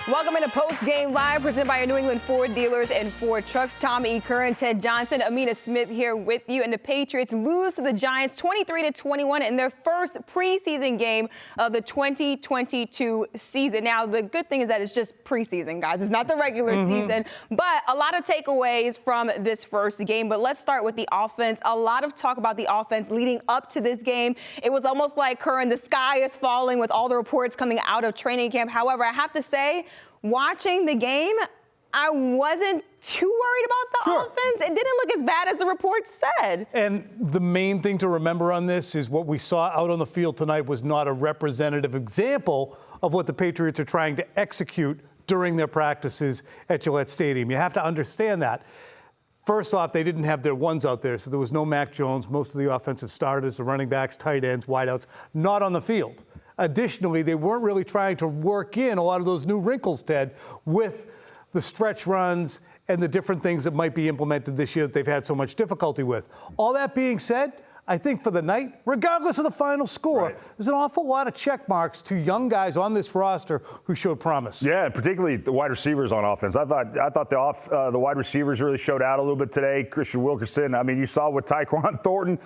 Welcome into Post Game Live, presented by your New England Ford dealers and Ford trucks. Tommy, Curran and Ted Johnson, Amina Smith here with you. And the Patriots lose to the Giants 23-21 in their first preseason game of the 2022 season. Now, the good thing is that it's just preseason, guys. It's not the regular season, but a lot of takeaways from this first game. But let's start with the offense. A lot of talk about the offense leading up to this game. It was almost like, Curran, the sky is falling with all the reports coming out of training camp. However, I have to say, watching the game, I wasn't too worried about the offense. It didn't look as bad as the reports said. And the main thing to remember on this is what we saw out on the field tonight was not a representative example of what the Patriots are trying to execute during their practices at Gillette Stadium. You have to understand that. First off, they didn't have their ones out there, so there was no Mac Jones. Most of the offensive starters, the running backs, tight ends, wideouts, not on the field. Additionally, they weren't really trying to work in a lot of those new wrinkles, Ted, with the stretch runs and the different things that might be implemented this year that they've had so much difficulty with. All that being said, I think for the night, regardless of the final score, there's an awful lot of check marks to young guys on this roster who showed promise. Yeah, particularly the wide receivers on offense. I thought the wide receivers really showed out a little bit today. Christian Wilkerson. I mean, you saw what Tyquan Thornton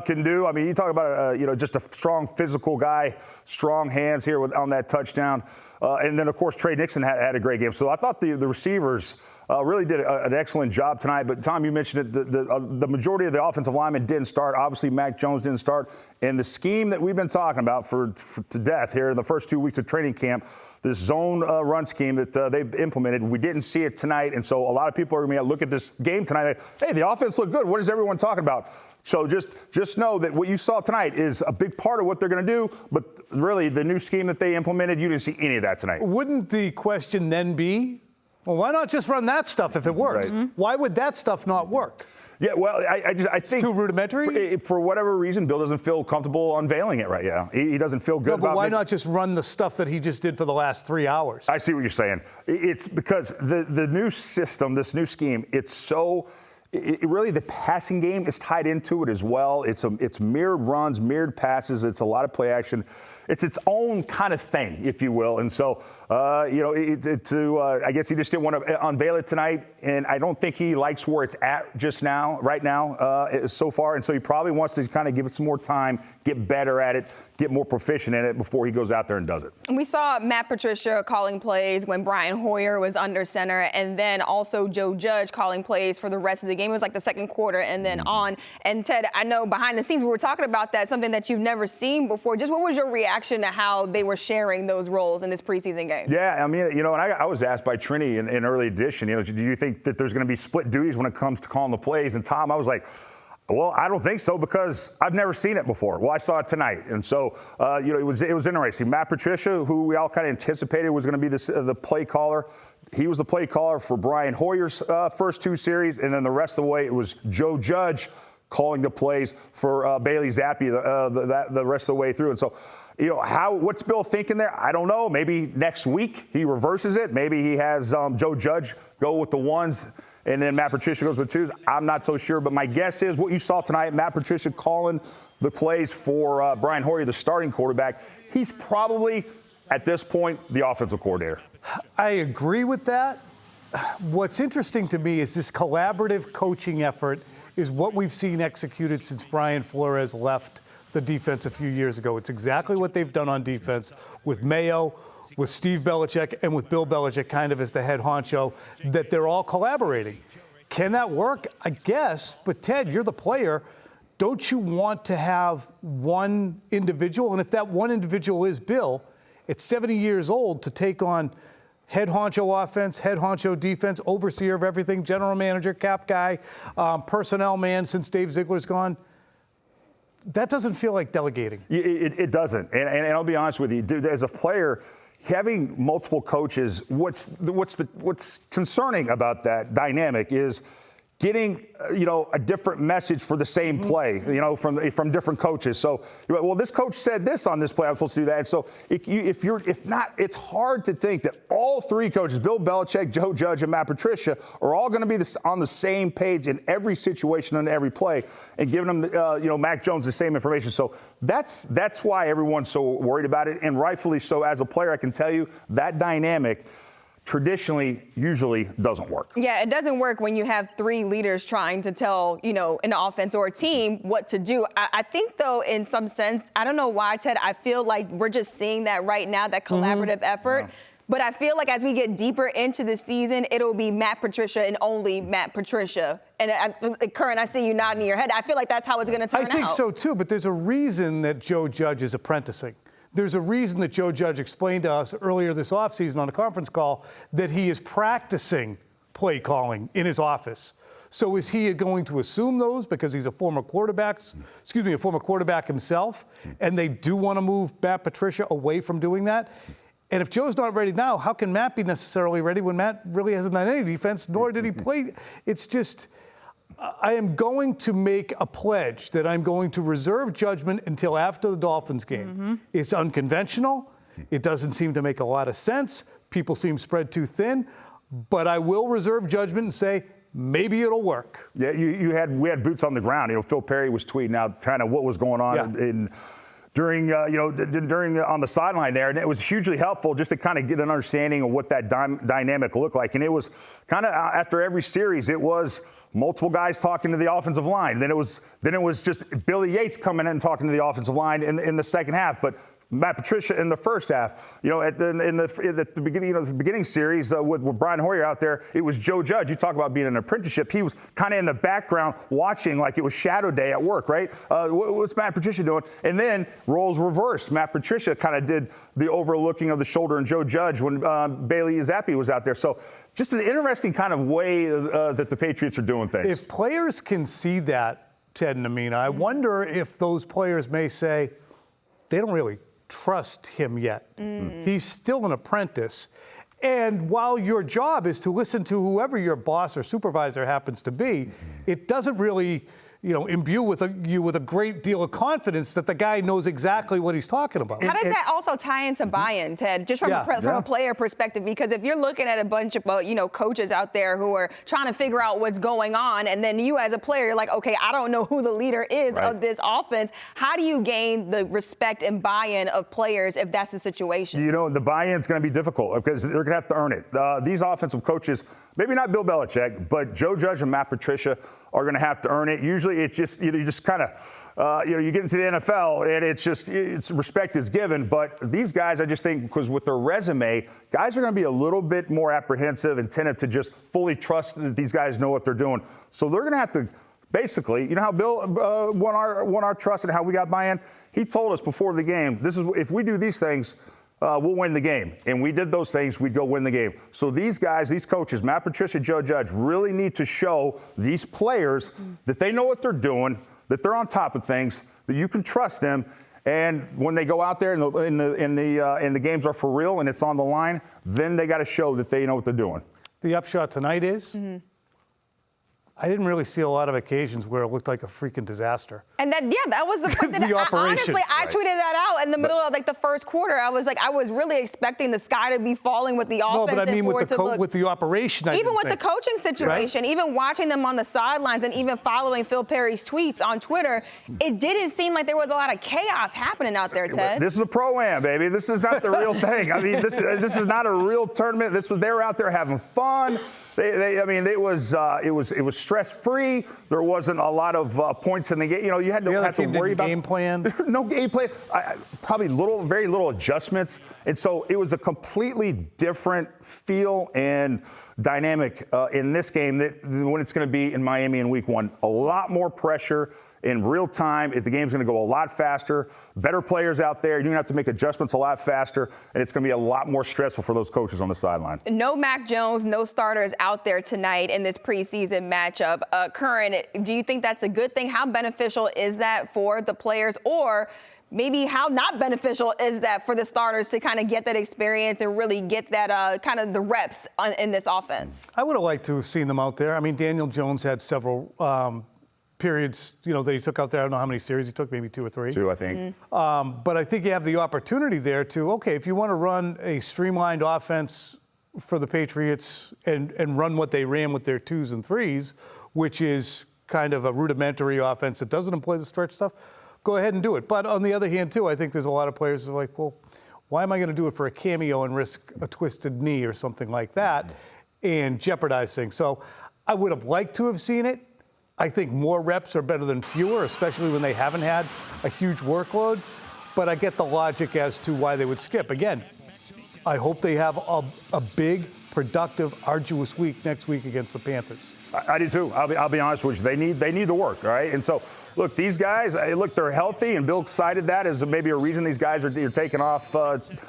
can do. I mean, you talk about just a strong physical guy, strong hands here on that touchdown, and then of course Trey Nixon had a great game. So I thought the receivers really did an excellent job tonight. But, Tom, you mentioned it. The majority of the offensive linemen didn't start. Obviously, Mac Jones didn't start. And the scheme that we've been talking about for to death here in the first 2 weeks of training camp, this zone run scheme that they've implemented, we didn't see it tonight. And so a lot of people are going to look at this game tonight. Like, hey, the offense looked good. What is everyone talking about? So just know that what you saw tonight is a big part of what they're going to do. But really, the new scheme that they implemented, you didn't see any of that tonight. Wouldn't the question then be, well, why not just run that stuff if it works? Right. Why would that stuff not work? Yeah, well, I think it's too rudimentary. For whatever reason, Bill doesn't feel comfortable unveiling it right now. He doesn't feel good about it. But why not just run the stuff that he just did for the last 3 hours? I see what you're saying. It's because the new system, this new scheme, really the passing game is tied into it as well. It's mirrored runs, mirrored passes. It's a lot of play action. It's its own kind of thing, if you will. And so, I guess he just didn't want to unveil it tonight. And I don't think he likes where it's at right now, so far. And so he probably wants to kind of give it some more time, get better at it, get more proficient in it before he goes out there and does it. We saw Matt Patricia calling plays when Brian Hoyer was under center, and then also Joe Judge calling plays for the rest of the game. It was like the second quarter and then on. And Ted, I know behind the scenes we were talking about that, something that you've never seen before. Just what was your reaction to how they were sharing those roles in this preseason game? Yeah, I mean, and I was asked by Trini in early edition, do you think that there's going to be split duties when it comes to calling the plays? And Tom, I was like, well, I don't think so because I've never seen it before. Well, I saw it tonight. And so, it was interesting. Matt Patricia, who we all kind of anticipated was going to be the play caller, he was the play caller for Brian Hoyer's first two series. And then the rest of the way, it was Joe Judge calling the plays for Bailey Zappi the rest of the way through. And so, what's Bill thinking there? I don't know. Maybe next week he reverses it. Maybe he has Joe Judge go with the ones and then Matt Patricia goes with twos. I'm not so sure. But my guess is what you saw tonight, Matt Patricia calling the plays for Brian Hoyer, the starting quarterback. He's probably, at this point, the offensive coordinator. I agree with that. What's interesting to me is this collaborative coaching effort is what we've seen executed since Brian Flores left the defense a few years ago. It's exactly what they've done on defense with Mayo, with Steve Belichick, and with Bill Belichick kind of as the head honcho, that they're all collaborating. Can that work? I guess. But, Ted, you're the player. Don't you want to have one individual? And if that one individual is Bill, at 70 years old, to take on head honcho offense, head honcho defense, overseer of everything, general manager, cap guy, personnel man since Dave Ziegler's gone, that doesn't feel like delegating. It doesn't. And I'll be honest with you, dude, as a player, having multiple coaches, what's concerning about that dynamic is getting, a different message for the same play, from different coaches. So, well, this coach said this on this play, I'm supposed to do that. And so if not, it's hard to think that all three coaches, Bill Belichick, Joe Judge, and Matt Patricia, are all going to be on the same page in every situation and every play and giving them, Mac Jones the same information. So that's why everyone's so worried about it. And rightfully so. As a player, I can tell you that dynamic, traditionally usually doesn't work. Yeah, it doesn't work when you have three leaders trying to tell, an offense or a team what to do. I think, though, in some sense, I don't know why, Ted, I feel like we're just seeing that right now, that collaborative effort. Yeah. But I feel like as we get deeper into the season, it'll be Matt Patricia and only Matt Patricia. And Curran, I see you nodding your head. I feel like that's how it's going to turn out. I think so, too. But there's a reason that Joe Judge is apprenticing. There's a reason that Joe Judge explained to us earlier this offseason on a conference call that he is practicing play calling in his office. So is he going to assume those because he's a former quarterback himself, and they do want to move Matt Patricia away from doing that? And if Joe's not ready now, how can Matt be necessarily ready when Matt really hasn't done any defense, nor did he play? It's just, I am going to make a pledge that I'm going to reserve judgment until after the Dolphins game. Mm-hmm. It's unconventional. It doesn't seem to make a lot of sense. People seem spread too thin. But I will reserve judgment and say, maybe it'll work. Yeah, we had boots on the ground. Phil Perry was tweeting out kind of what was going on during on the sideline there, and it was hugely helpful just to kind of get an understanding of what that dynamic looked like. And it was kind of after every series, it was multiple guys talking to the offensive line. Then it was just Billy Yates coming in and talking to the offensive line in the second half. But Matt Patricia in the first half, at the beginning series with Brian Hoyer out there, it was Joe Judge. You talk about being an apprenticeship. He was kind of in the background watching like it was shadow day at work, right? What's Matt Patricia doing? And then roles reversed. Matt Patricia kind of did the overlooking of the shoulder and Joe Judge when Bailey Zappi was out there. So just an interesting kind of way that the Patriots are doing things. If players can see that, Ted and Amina, I wonder if those players may say they don't really trust him yet. He's still an apprentice. And while your job is to listen to whoever your boss or supervisor happens to be, it doesn't really imbue you with a great deal of confidence that the guy knows exactly what he's talking about. How does that also tie into buy-in, Ted, just from a player perspective? Because if you're looking at a bunch of coaches out there who are trying to figure out what's going on, and then you as a player, you're like, okay, I don't know who the leader is of this offense. How do you gain the respect and buy-in of players if that's the situation? The buy-in is going to be difficult because they're going to have to earn it. These offensive coaches, maybe not Bill Belichick, but Joe Judge and Matt Patricia are going to have to earn it. Usually it's just, you just kind of, you get into the NFL and it's respect is given. But these guys, I just think, because with their resume, guys are going to be a little bit more apprehensive and tended to just fully trust that these guys know what they're doing. So they're going to have to basically, how Bill won our trust and how we got buy-in? He told us before the game, if we do these things, we'll win the game. And we did those things, we'd go win the game. So these guys, these coaches, Matt Patricia, Joe Judge, really need to show these players that they know what they're doing, that they're on top of things, that you can trust them. And when they go out there and the games are for real and it's on the line, then they got to show that they know what they're doing. The upshot tonight is I didn't really see a lot of occasions where it looked like a freaking disaster. And that was the point that honestly, I tweeted that out in the middle of the first quarter. I was really expecting the sky to be falling with the offense. No, but I mean with the operation. Even with the coaching situation, even watching them on the sidelines and even following Phil Perry's tweets on Twitter, it didn't seem like there was a lot of chaos happening out there, Ted. This is a pro-am, baby. This is not the real thing. I mean, this is not a real tournament. They were out there having fun. It was stress-free. There wasn't a lot of points in the game. You had to have to worry about game plan. No game plan. Probably very little adjustments, and so it was a completely different feel and dynamic in this game than when it's going to be in Miami in Week 1. A lot more pressure in real time. If the game's going to go a lot faster, better players out there, you're going to have to make adjustments a lot faster, and it's going to be a lot more stressful for those coaches on the sideline. No Mac Jones, no starters out there tonight in this preseason matchup. Curran, do you think that's a good thing? How beneficial is that for the players, or maybe how not beneficial is that for the starters to kind of get that experience and really get that kind of the reps in this offense? I would have liked to have seen them out there. I mean, Daniel Jones had several periods, that he took out there. I don't know how many series he took, maybe 2 or 3. 2, I think. But I think you have the opportunity there to, if you want to run a streamlined offense for the Patriots and run what they ran with their 2s and 3s, which is kind of a rudimentary offense that doesn't employ the stretch stuff, go ahead and do it. But on the other hand, too, I think there's a lot of players who are like, well, Why am I going to do it for a cameo and risk a twisted knee or something like that and jeopardize things? So I would have liked to have seen it. I think more reps are better than fewer, especially when they haven't had a huge workload. But I get the logic as to why they would skip. Again, I hope they have a big, productive, arduous week next week against the Panthers. I do too. I'll be honest with you. They need to work, all right? And so, look, these guys, they're healthy, and Bill cited that as maybe a reason these guys are taking off,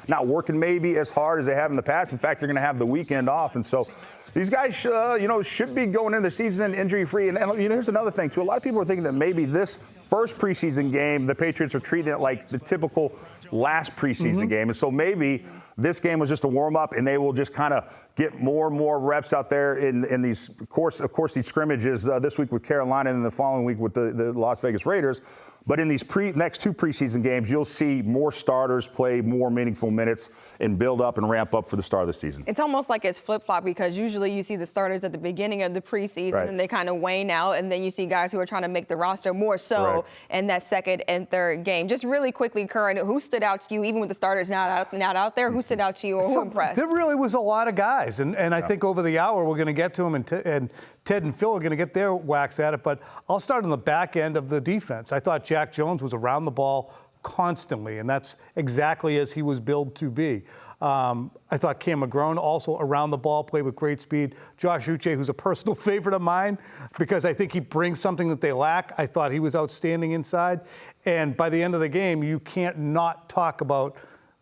not working maybe as hard as they have in the past. In fact, they're going to have the weekend off, and so these guys, should be going into the season injury-free. And here's another thing too. A lot of people are thinking that maybe this first preseason game, the Patriots are treating it like the typical last preseason game, and so maybe this game was just a warm-up, and they will just kind of get more and more reps out there in these, of course, these scrimmages this week with Carolina and then the following week with the Las Vegas Raiders. But in these next two preseason games, you'll see more starters play more meaningful minutes and build up and ramp up for the start of the season. It's almost like it's flip-flop because usually you see the starters at the beginning of the preseason and they kind of wane out, and then you see guys who are trying to make the roster more so in that second and third game. Just really quickly, Curran, who stood out to you, even with the starters not out there, who stood out to you or who impressed? There really was a lot of guys, and I think over the hour we're going to get to them, and Ted and Phil are going to get their whacks at it, but I'll start on the back end of the defense. I thought Jack Jones was around the ball constantly, and that's exactly as he was billed to be. I thought Cam McGrone also around the ball, played with great speed. Josh Uche, who's a personal favorite of mine because I think he brings something that they lack. I thought he was outstanding inside. And by the end of the game, you can't not talk about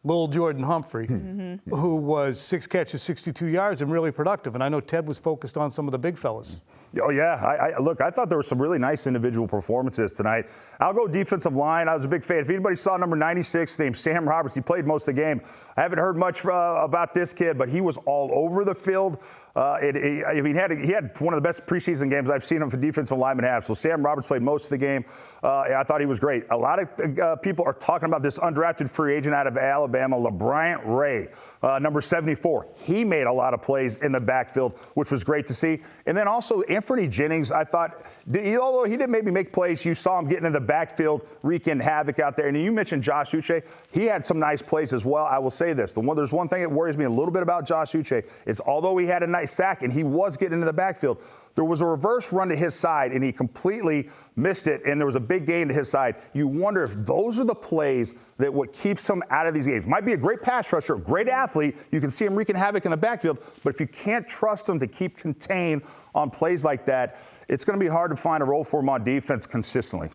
Lil Jordan Humphrey, who was 6 catches, 62 yards, and really productive. And I know Ted was focused on some of the big fellas. Oh, yeah. Look, I thought there were some really nice individual performances tonight. I'll go defensive line. I was a big fan. If anybody saw number 96 named Sam Roberts, he played most of the game. I haven't heard much about this kid, but he was all over the field. He had one of the best preseason games I've seen him for defensive linemen have. So Sam Roberts played most of the game. I thought he was great. A lot of people are talking about this undrafted free agent out of Alabama, LeBryant Ray, number 74. He made a lot of plays in the backfield, which was great to see. And then also Anthony Jennings, I thought, although he didn't maybe make plays, you saw him getting in the backfield, wreaking havoc out there. And you mentioned Josh Uche. He had some nice plays as well. I will say this. There's one thing that worries me a little bit about Josh Uche is although he had a nice sack and he was getting into the backfield, there was a reverse run to his side and he completely missed it, and there was a big gain to his side. You wonder if those are the plays that what keeps him out of these games. Might be a great pass rusher, great athlete. You can see him wreaking havoc in the backfield, but if you can't trust him to keep contained on plays like that, it's going to be hard to find a role for him on defense consistently.